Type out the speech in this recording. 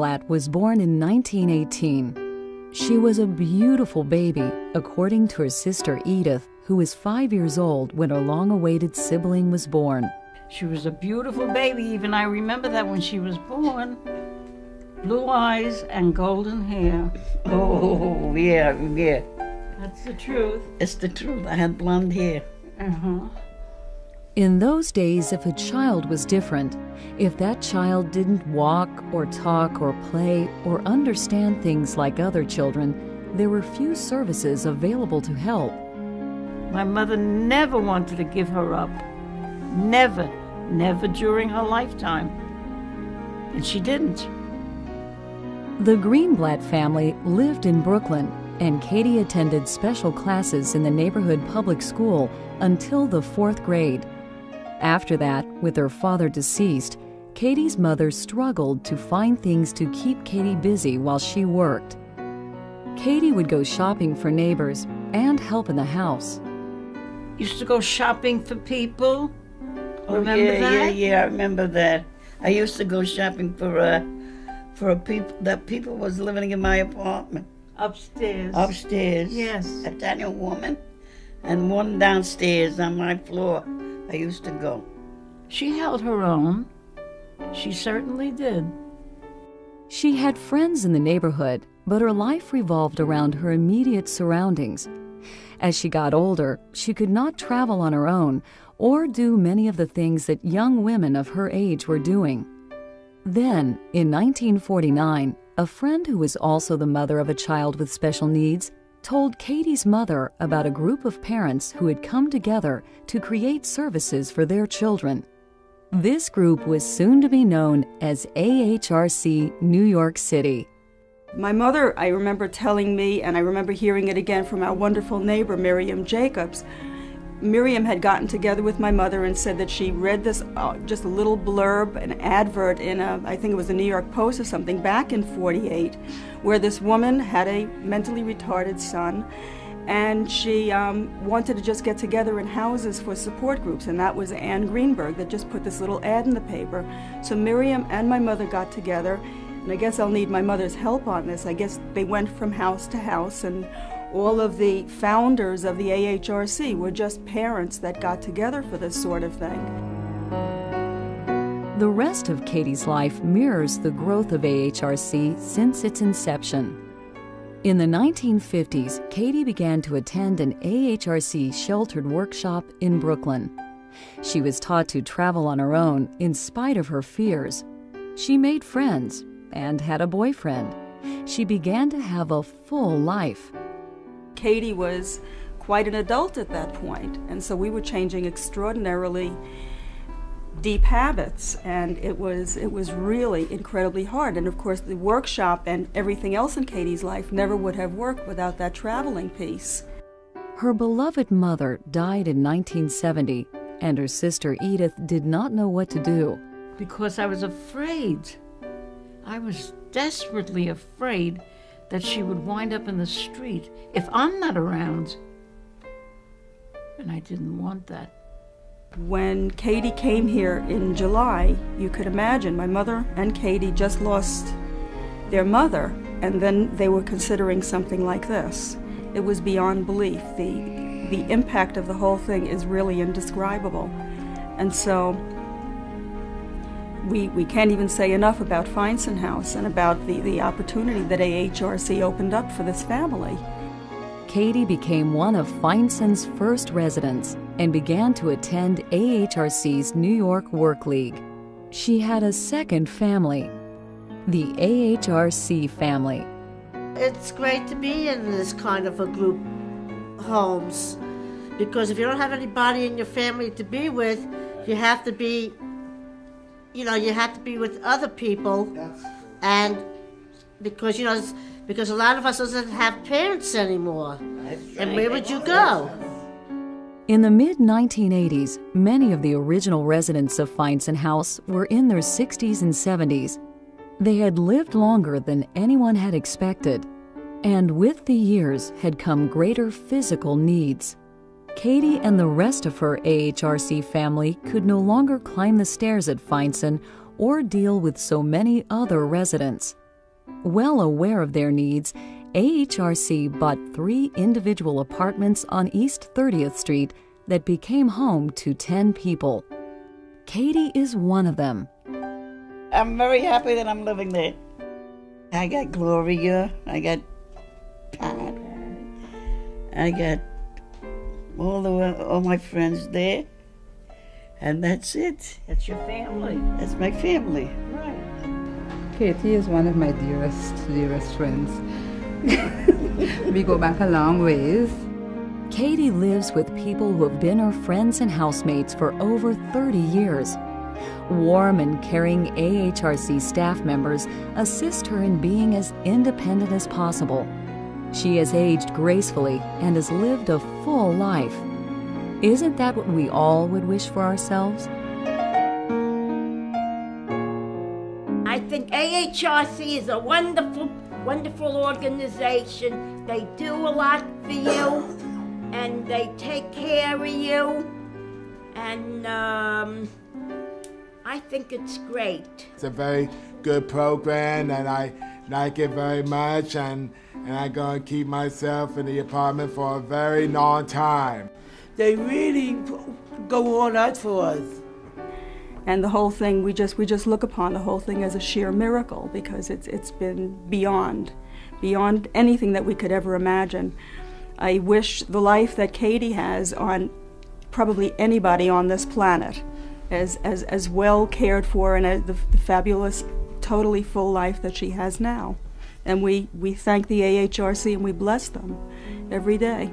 Greenblatt was born in 1918. She was a beautiful baby, according to her sister Edith, who was 5 years old when her long-awaited sibling was born. She was a beautiful baby. Even I remember that when she was born. Blue eyes and golden hair. Oh, yeah. That's the truth. It's the truth. I had blonde hair. In those days, if a child was different, if that child didn't walk or talk or play or understand things like other children, there were few services available to help. My mother never wanted to give her up. Never during her lifetime. And she didn't. The Greenblatt family lived in Brooklyn, and Katie attended special classes in the neighborhood public school until the 4th grade. After that, with her father deceased, Katie's mother struggled to find things to keep Katie busy while she worked. Katie would go shopping for neighbors and help in the house. Used to go shopping for people. Remember that? Yeah, I remember that. I used to go shopping for people was living in my apartment. Upstairs. Yes. A Italian woman, and one downstairs on my floor. I used to go. She held her own. She certainly did. She had friends in the neighborhood, but her life revolved around her immediate surroundings. As she got older, she could not travel on her own or do many of the things that young women of her age were doing. Then, in 1949, a friend who was also the mother of a child with special needs told Katie's mother about a group of parents who had come together to create services for their children. This group was soon to be known as AHRC New York City. My mother, I remember telling me, and I remember hearing it again from our wonderful neighbor, Miriam Jacobs. Miriam had gotten together with my mother and said that she read this, just a little blurb, an advert in I think it was the New York Post or something, back in '48, where this woman had a mentally retarded son, and she wanted to just get together in houses for support groups, and that was Anne Greenberg that just put this little ad in the paper. So Miriam and my mother got together, and I guess I'll need my mother's help on this. I guess they went from house to house, and all of the founders of the AHRC were just parents that got together for this sort of thing. The rest of Katie's life mirrors the growth of AHRC since its inception. In the 1950s, Katie began to attend an AHRC sheltered workshop in Brooklyn. She was taught to travel on her own in spite of her fears. She made friends and had a boyfriend. She began to have a full life. Katie was quite an adult at that point, and so we were changing extraordinarily deep habits, and it was really incredibly hard. And of course the workshop and everything else in Katie's life never would have worked without that traveling piece. Her beloved mother died in 1970, and her sister Edith did not know what to do. Because I was afraid. I was desperately afraid that she would wind up in the street if I'm not around. And I didn't want that. When Katie came here in July, you could imagine my mother and Katie just lost their mother, and then they were considering something like this. It was beyond belief. The impact of the whole thing is really indescribable. And so we can't even say enough about Feinstein House and about the opportunity that AHRC opened up for this family. Katie became one of Feinstein's first residents and began to attend AHRC's New York Work League. She had a second family, the AHRC family. It's great to be in this kind of a group homes, because if you don't have anybody in your family to be with, you have to be with other people, and because a lot of us doesn't have parents anymore. And where would you go? In the mid-1980s, many of the original residents of Feinstein House were in their 60s and 70s. They had lived longer than anyone had expected, and with the years had come greater physical needs. Katie and the rest of her AHRC family could no longer climb the stairs at Feinstein or deal with so many other residents. Well aware of their needs, AHRC bought 3 individual apartments on East 30th Street that became home to 10 people. Katie is one of them. I'm very happy that I'm living there. I got Gloria, I got Pat, I got all my friends there, and that's it. That's your family. That's my family. Right. Katie is one of my dearest friends. We go back a long ways. Katie lives with people who have been her friends and housemates for over 30 years. Warm and caring AHRC staff members assist her in being as independent as possible. She has aged gracefully and has lived a full life. Isn't that what we all would wish for ourselves? I think AHRC is a wonderful, wonderful organization. They do a lot for you, and they take care of you, and I think it's great. It's a very good program, and I like it very much, and I'm going to keep myself in the apartment for a very long time. They really go all out for us. And the whole thing, we just look upon the whole thing as a sheer miracle, because it's been beyond anything that we could ever imagine. I wish the life that Katie has on probably anybody on this planet, as well cared for, and as the fabulous, totally full life that she has now. And we thank the AHRC and we bless them every day.